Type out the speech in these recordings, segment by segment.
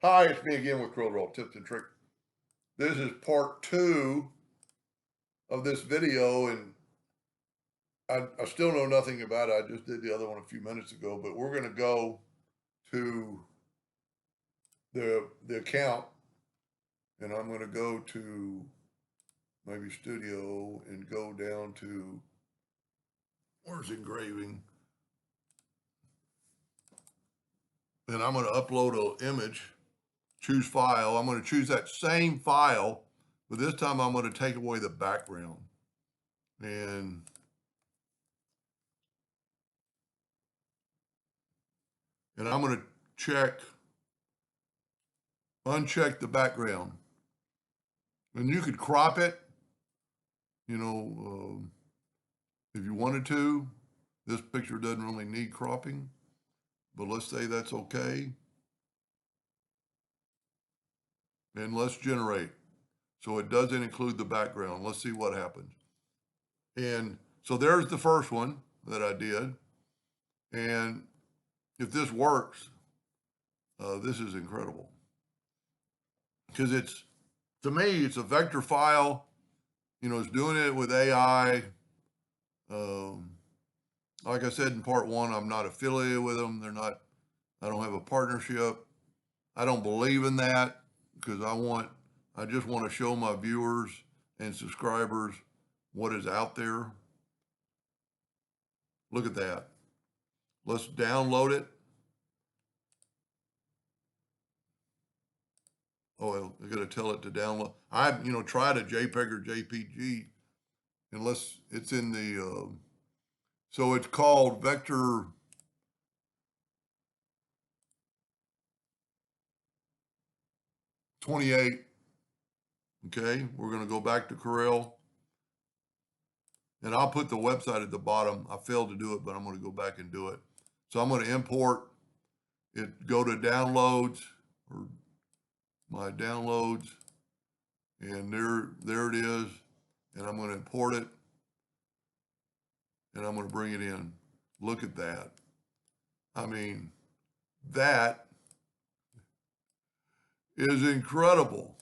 Hi, it's me again with Corel Tips and Tricks. This is part 2 of this video, and I still know nothing about it. I just did the other one a few minutes ago, but we're going to go to the account, and I'm going to go to maybe Studio and go down to, where's engraving? And I'm going to upload an image, choose file. I'm going to choose that same file, but this time I'm going to take away the background. And I'm going to uncheck the background. And you could crop it, if you wanted to. This picture doesn't really need cropping, but let's say that's okay. And let's generate. So it doesn't include the background. Let's see what happens. And so there's the first one that I did. And if this works, this is incredible. Because to me, it's a vector file. It's doing it with AI. Like I said in part 1, I'm not affiliated with them. I don't have a partnership. I don't believe in that because I just want to show my viewers and subscribers what is out there. Look at that. Let's download it. Oh, I got to tell it to download. I, tried a JPEG or JPG, unless it's in the, so it's called Vector 28. Okay, we're going to go back to Corel. And I'll put the website at the bottom. I failed to do it, but I'm going to go back and do it. So I'm going to import it, go to downloads, or my downloads, and there it is. And I'm going to import it, and I'm going to bring it in. Look at that. I mean, that is incredible.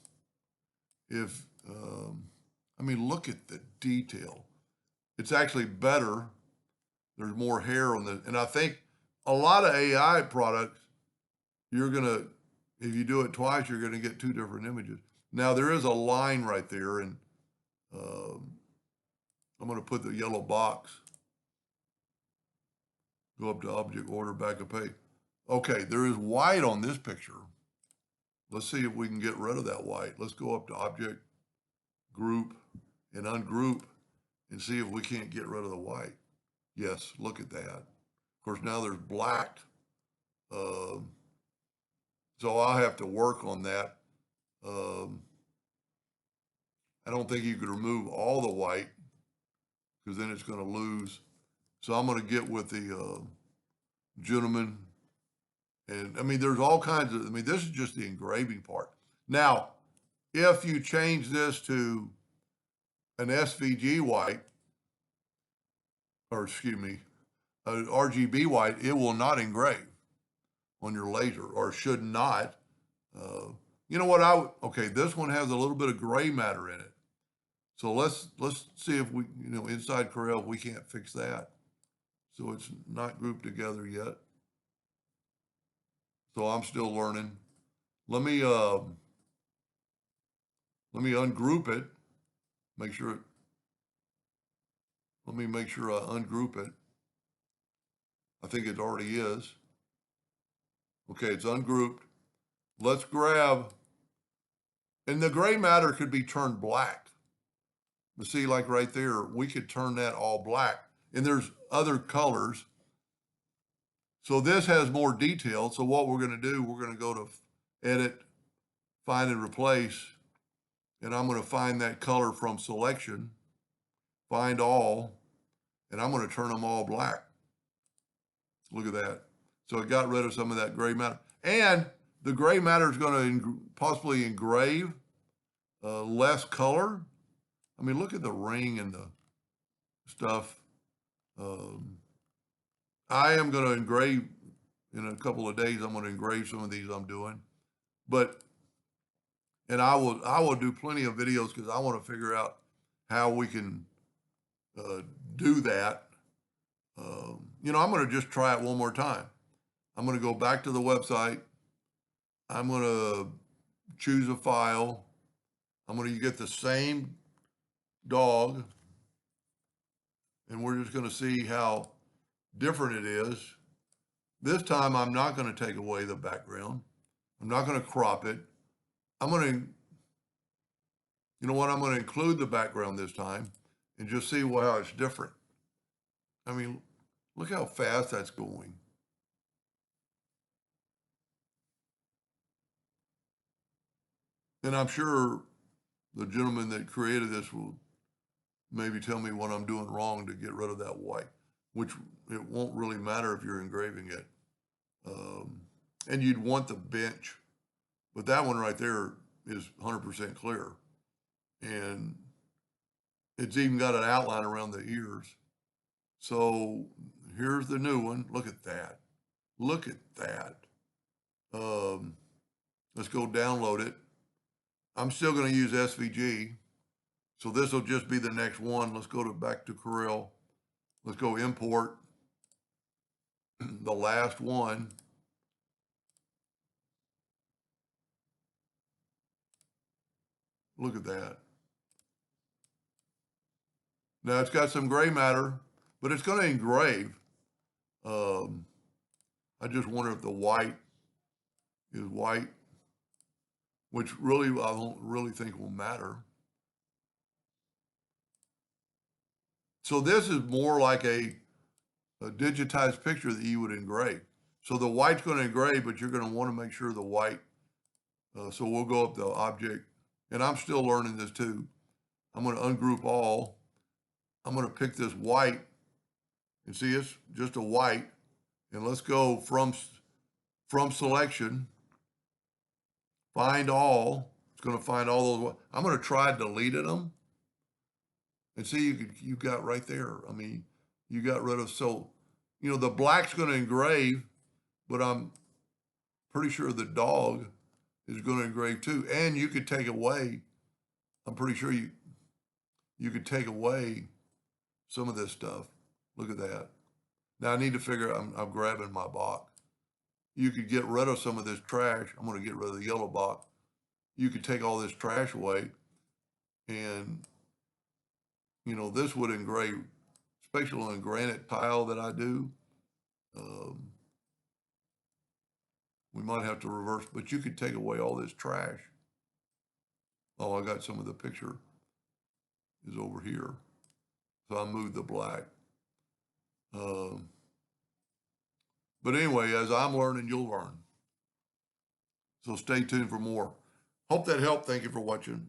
Look at the detail. It's actually better. There's more hair on and I think a lot of AI products, if you do it twice, you're gonna get 2 different images. Now there is a line right there, and I'm gonna put the yellow box. Go up to object, order, back of page. Okay, there is white on this picture. Let's see if we can get rid of that white. Let's go up to object, group, and ungroup, and see if we can't get rid of the white. Yes, look at that. Of course, now there's black. So I'll have to work on that. I don't think you could remove all the white because then it's going to lose. So I'm going to get with the gentleman. And there's all kinds of, this is just the engraving part. Now, if you change this to an SVG white, or excuse me, an RGB white, it will not engrave on your laser, or should not. You know what? Okay, this one has a little bit of gray matter in it. So let's see if we, inside Corel, we can't fix that. So it's not grouped together yet. So I'm still learning. Let me ungroup it. Let me make sure I ungroup it. I think it already is. Okay, it's ungrouped. Let's grab, and the gray matter could be turned black. But see, like right there, we could turn that all black. And there's other colors. So this has more detail. So what we're going to do, we're going to go to edit, find and replace. And I'm going to find that color from selection, find all, and I'm going to turn them all black. Look at that. So it got rid of some of that gray matter. And the gray matter is going to possibly engrave less color. Look at the ring and the stuff. I am going to engrave in a couple of days. I'm going to engrave some of these I'm doing. But, and I will do plenty of videos because I want to figure out how we can do that. I'm going to just try it one more time. I'm going to go back to the website. I'm going to choose a file. I'm going to get the same dog, and we're just going to see how different it is. This time, I'm not going to take away the background. I'm not going to crop it. I'm going to, I'm going to include the background this time and just see how it's different. I mean, look how fast that's going. And I'm sure the gentleman that created this will maybe tell me what I'm doing wrong to get rid of that white, which it won't really matter if you're engraving it. And you'd want the bench, but that one right there is 100% clear. And it's even got an outline around the ears. So here's the new one. Look at that. Look at that. Let's go download it. I'm still going to use SVG. So this will just be the next one. Let's go back to Corel. Let's go import the last one. Look at that. Now it's got some gray matter, but it's going to engrave. I just wonder if the white is white, which really I don't really think will matter. So this is more like a digitized picture that you would engrave. So the white's going to engrave, but you're going to want to make sure the white. So we'll go up to object, and I'm still learning this too. I'm going to ungroup all. I'm going to pick this white, and see it's just a white. And let's go from selection, find all. It's going to find all those. I'm going to try deleting them. And see, you got right there. I mean, you got rid of, so, the black's going to engrave, but I'm pretty sure the dog is going to engrave too. And you could take away, I'm pretty sure you could take away some of this stuff. Look at that. Now I need to figure, I'm grabbing my box. You could get rid of some of this trash. I'm going to get rid of the yellow box. You could take all this trash away, and this would engrave, especially on granite tile that I do. We might have to reverse, but you could take away all this trash. Oh, I got some of the picture is over here. So I moved the black. But anyway, as I'm learning, you'll learn. So stay tuned for more. Hope that helped. Thank you for watching.